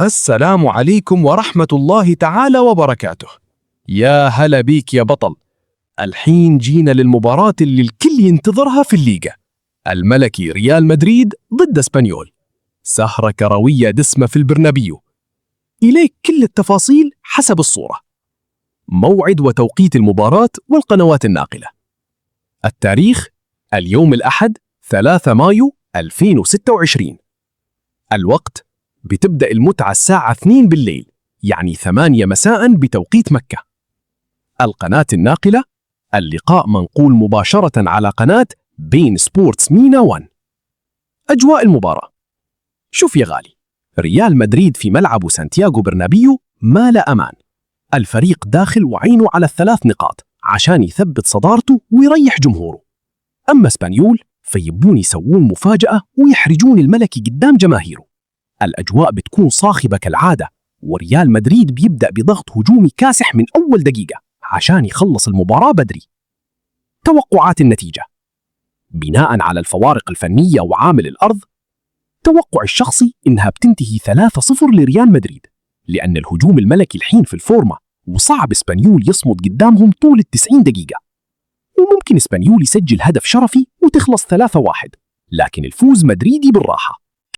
السلام عليكم ورحمة الله تعالى وبركاته. يا هلا بيك يا بطل. الحين جينا للمباراة اللي الكل ينتظرها في الليغا، الملكي ريال مدريد ضد اسبانيول. سهرة كروية دسمة في البرنابيو. إليك كل التفاصيل حسب الصورة. موعد وتوقيت المباراة والقنوات الناقلة. التاريخ اليوم الأحد 3 مايو 2026. الوقت بتبدأ المتعة الساعة 2 بالليل، يعني 8 مساء بتوقيت مكة. القناة الناقلة، اللقاء منقول مباشرة على قناة بين سبورتس مينا 1. أجواء المباراة. شوف يا غالي، ريال مدريد في ملعب سانتياغو برنابيو ما لا أمان. الفريق داخل وعينه على ال3 نقاط عشان يثبت صدارته ويريح جمهوره. أما اسبانيول فيبون يسوون مفاجأة ويحرجون الملكي قدام جماهيره. الأجواء بتكون صاخبة كالعادة، وريال مدريد بيبدأ بضغط هجومي كاسح من أول دقيقة عشان يخلص المباراة بدري. توقعات النتيجة بناء على الفوارق الفنية وعامل الأرض، توقع الشخصي إنها بتنتهي 3-0 لريال مدريد، لأن الهجوم الملكي الحين في الفورمة وصعب اسبانيول يصمد قدامهم طول 90 دقيقة. وممكن اسبانيول يسجل هدف شرفي وتخلص 3-1، لكن الفوز مدريدي بالراحة.